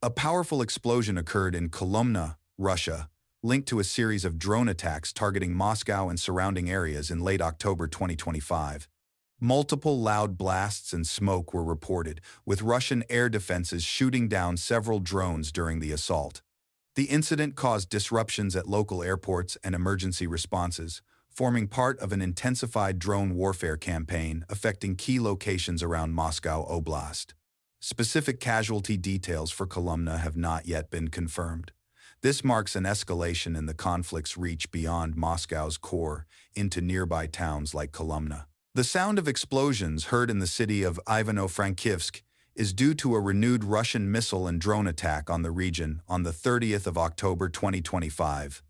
A powerful explosion occurred in Kolomna, Russia, linked to a series of drone attacks targeting Moscow and surrounding areas in late October 2025. Multiple loud blasts and smoke were reported, with Russian air defenses shooting down several drones during the assault. The incident caused disruptions at local airports and emergency responses, forming part of an intensified drone warfare campaign affecting key locations around Moscow Oblast. Specific casualty details for Kolomna have not yet been confirmed. This marks an escalation in the conflict's reach beyond Moscow's core into nearby towns like Kolomna. The sound of explosions heard in the city of Ivano-Frankivsk is due to a renewed Russian missile and drone attack on the region on the 30th of October 2025.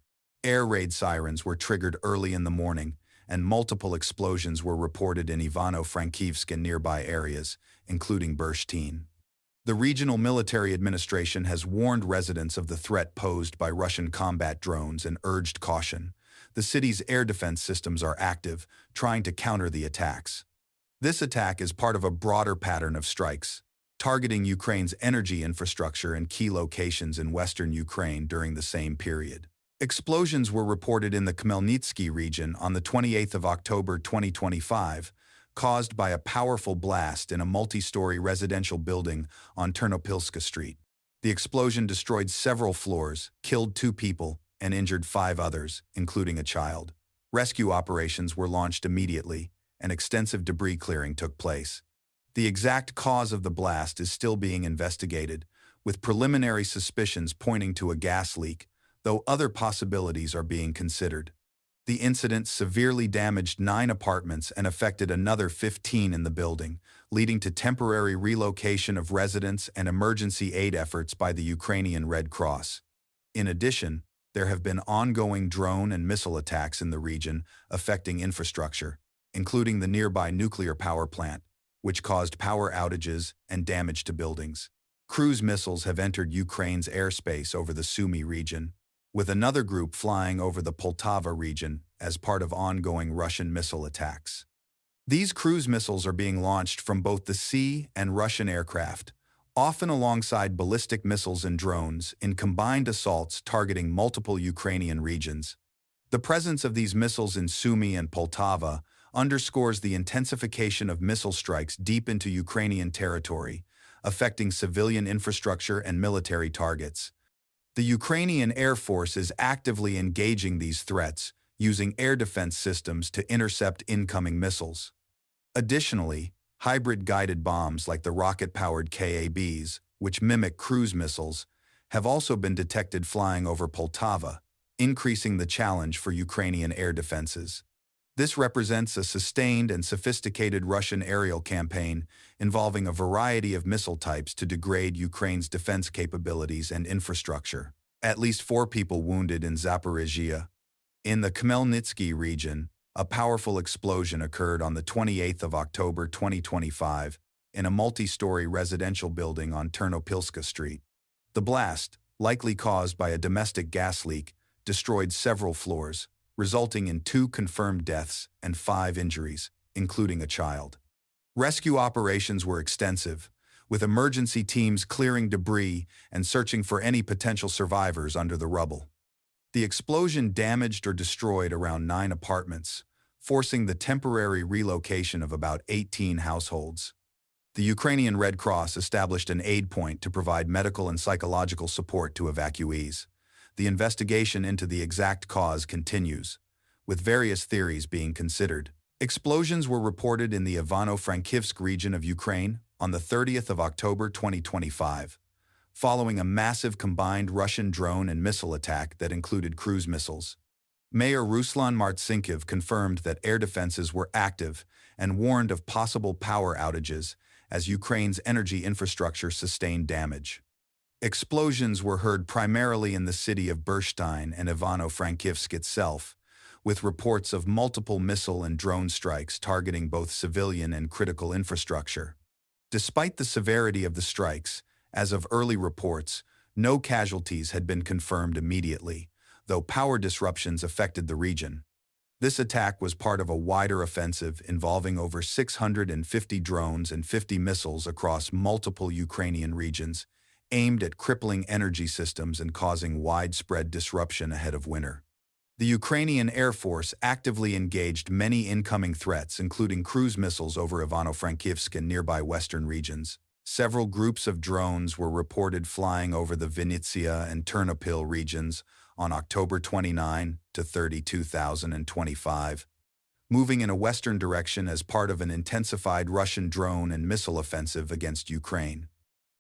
Air raid sirens were triggered early in the morning, and multiple explosions were reported in Ivano-Frankivsk and nearby areas, including Burshtyn. The regional military administration has warned residents of the threat posed by Russian combat drones and urged caution. The city's air defense systems are active, trying to counter the attacks. This attack is part of a broader pattern of strikes, targeting Ukraine's energy infrastructure and key locations in western Ukraine during the same period. Explosions were reported in the Khmelnytsky region on the 28th of October 2025, caused by a powerful blast in a multi-story residential building on Ternopilska Street. The explosion destroyed several floors, killed 2 people, and injured 5 others, including a child. Rescue operations were launched immediately, and extensive debris clearing took place. The exact cause of the blast is still being investigated, with preliminary suspicions pointing to a gas leak, though other possibilities are being considered. The incident severely damaged 9 apartments and affected another 15 in the building, leading to temporary relocation of residents and emergency aid efforts by the Ukrainian Red Cross. In addition, there have been ongoing drone and missile attacks in the region affecting infrastructure, including the nearby nuclear power plant, which caused power outages and damage to buildings. Cruise missiles have entered Ukraine's airspace over the Sumy region, with another group flying over the Poltava region as part of ongoing Russian missile attacks. These cruise missiles are being launched from both the sea and Russian aircraft, often alongside ballistic missiles and drones in combined assaults targeting multiple Ukrainian regions. The presence of these missiles in Sumy and Poltava underscores the intensification of missile strikes deep into Ukrainian territory, affecting civilian infrastructure and military targets. The Ukrainian Air Force is actively engaging these threats, using air defense systems to intercept incoming missiles. Additionally, hybrid guided bombs like the rocket-powered KABs, which mimic cruise missiles, have also been detected flying over Poltava, increasing the challenge for Ukrainian air defenses. This represents a sustained and sophisticated Russian aerial campaign involving a variety of missile types to degrade Ukraine's defense capabilities and infrastructure. At least 4 people wounded in Zaporizhia. In the Khmelnytsky region, a powerful explosion occurred on the 28th of October 2025 in a multi-story residential building on Ternopilska Street. The blast, likely caused by a domestic gas leak, destroyed several floors, resulting in 2 confirmed deaths and 5 injuries, including a child. Rescue operations were extensive, with emergency teams clearing debris and searching for any potential survivors under the rubble. The explosion damaged or destroyed around 9 apartments, forcing the temporary relocation of about 18 households. The Ukrainian Red Cross established an aid point to provide medical and psychological support to evacuees. The investigation into the exact cause continues, with various theories being considered. Explosions were reported in the Ivano-Frankivsk region of Ukraine on the 30th of October 2025, following a massive combined Russian drone and missile attack that included cruise missiles. Mayor Ruslan Martsinkiv confirmed that air defenses were active and warned of possible power outages as Ukraine's energy infrastructure sustained damage. Explosions were heard primarily in the city of Burshtyn and Ivano-Frankivsk itself, with reports of multiple missile and drone strikes targeting both civilian and critical infrastructure. Despite the severity of the strikes, as of early reports, no casualties had been confirmed immediately, though power disruptions affected the region. This attack was part of a wider offensive involving over 650 drones and 50 missiles across multiple Ukrainian regions, aimed at crippling energy systems and causing widespread disruption ahead of winter. The Ukrainian Air Force actively engaged many incoming threats, including cruise missiles over Ivano-Frankivsk and nearby western regions. Several groups of drones were reported flying over the Vinnytsia and Ternopil regions on October 29 to 30, 2025, moving in a western direction as part of an intensified Russian drone and missile offensive against Ukraine.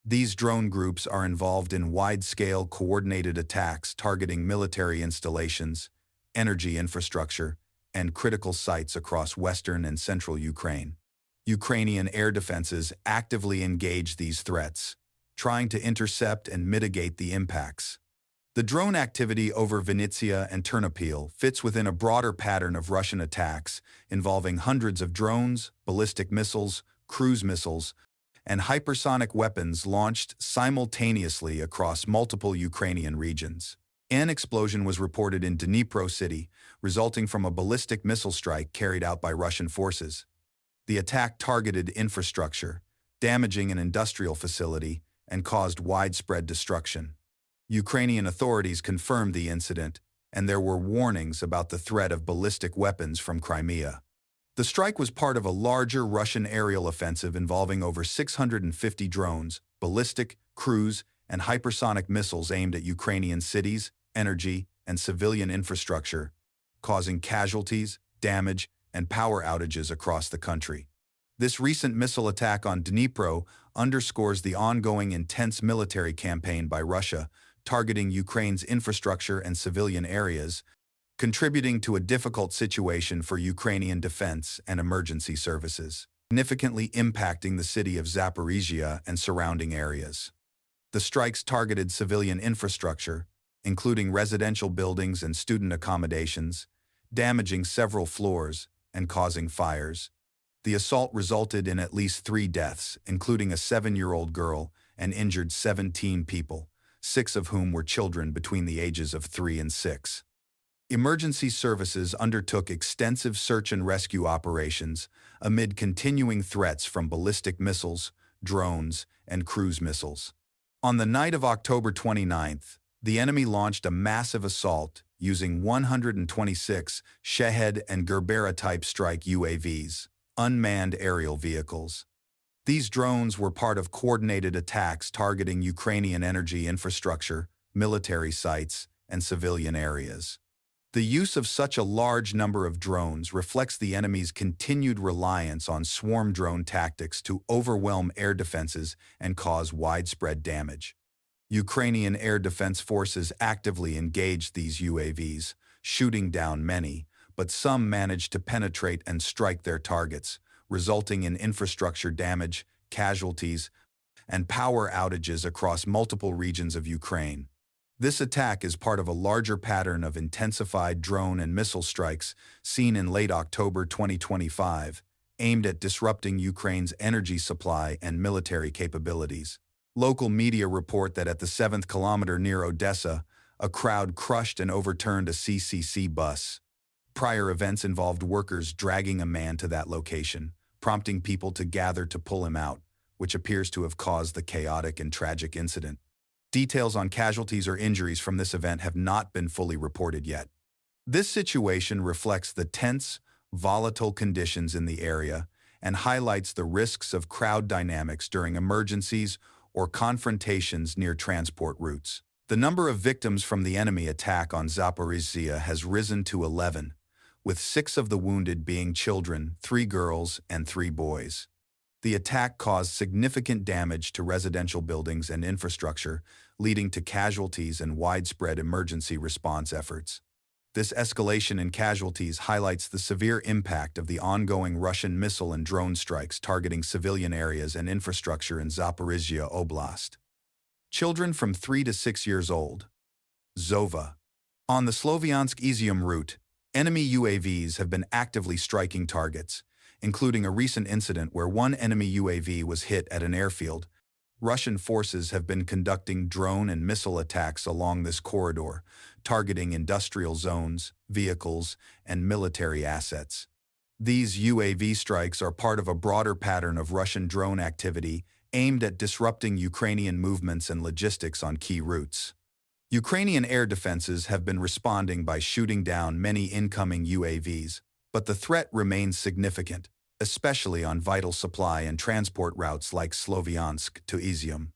These drone groups are involved in wide-scale coordinated attacks targeting military installations, energy infrastructure, and critical sites across western and central Ukraine. Ukrainian air defenses actively engage these threats, trying to intercept and mitigate the impacts. The drone activity over Vinnytsia and Ternopil fits within a broader pattern of Russian attacks involving hundreds of drones, ballistic missiles, cruise missiles, and hypersonic weapons launched simultaneously across multiple Ukrainian regions. An explosion was reported in Dnipro city, resulting from a ballistic missile strike carried out by Russian forces. The attack targeted infrastructure, damaging an industrial facility, and caused widespread destruction. Ukrainian authorities confirmed the incident, and there were warnings about the threat of ballistic weapons from Crimea. The strike was part of a larger Russian aerial offensive involving over 650 drones, ballistic, cruise, and hypersonic missiles aimed at Ukrainian cities, energy, and civilian infrastructure, causing casualties, damage, and power outages across the country. This recent missile attack on Dnipro underscores the ongoing intense military campaign by Russia targeting Ukraine's infrastructure and civilian areas, contributing to a difficult situation for Ukrainian defense and emergency services, significantly impacting the city of Zaporizhia and surrounding areas. The strikes targeted civilian infrastructure, including residential buildings and student accommodations, damaging several floors and causing fires. The assault resulted in at least 3 deaths, including a 7-year-old girl, and injured 17 people, 6 of whom were children between the ages of 3 and 6. Emergency services undertook extensive search and rescue operations amid continuing threats from ballistic missiles, drones, and cruise missiles. On the night of October 29th, the enemy launched a massive assault using 126 Shahed and Gerbera-type strike UAVs, unmanned aerial vehicles. These drones were part of coordinated attacks targeting Ukrainian energy infrastructure, military sites, and civilian areas. The use of such a large number of drones reflects the enemy's continued reliance on swarm drone tactics to overwhelm air defenses and cause widespread damage. Ukrainian air defense forces actively engaged these UAVs, shooting down many, but some managed to penetrate and strike their targets, resulting in infrastructure damage, casualties, and power outages across multiple regions of Ukraine. This attack is part of a larger pattern of intensified drone and missile strikes seen in late October 2025, aimed at disrupting Ukraine's energy supply and military capabilities. Local media report that at the 7th kilometer near Odessa, a crowd crushed and overturned a CCC bus. Prior events involved workers dragging a man to that location, prompting people to gather to pull him out, which appears to have caused the chaotic and tragic incident. Details on casualties or injuries from this event have not been fully reported yet. This situation reflects the tense, volatile conditions in the area and highlights the risks of crowd dynamics during emergencies or confrontations near transport routes. The number of victims from the enemy attack on Zaporizhia has risen to 11, with 6 of the wounded being children, 3 girls and 3 boys. The attack caused significant damage to residential buildings and infrastructure, leading to casualties and widespread emergency response efforts. This escalation in casualties highlights the severe impact of the ongoing Russian missile and drone strikes targeting civilian areas and infrastructure in Zaporizhia Oblast. Children from 3 to 6 years old. Zova. On the Sloviansk-Izium route, enemy UAVs have been actively striking targets, including a recent incident where one enemy UAV was hit at an airfield. Russian forces have been conducting drone and missile attacks along this corridor, targeting industrial zones, vehicles, and military assets. These UAV strikes are part of a broader pattern of Russian drone activity aimed at disrupting Ukrainian movements and logistics on key routes. Ukrainian air defenses have been responding by shooting down many incoming UAVs, but the threat remains significant, especially on vital supply and transport routes like Sloviansk to Izium.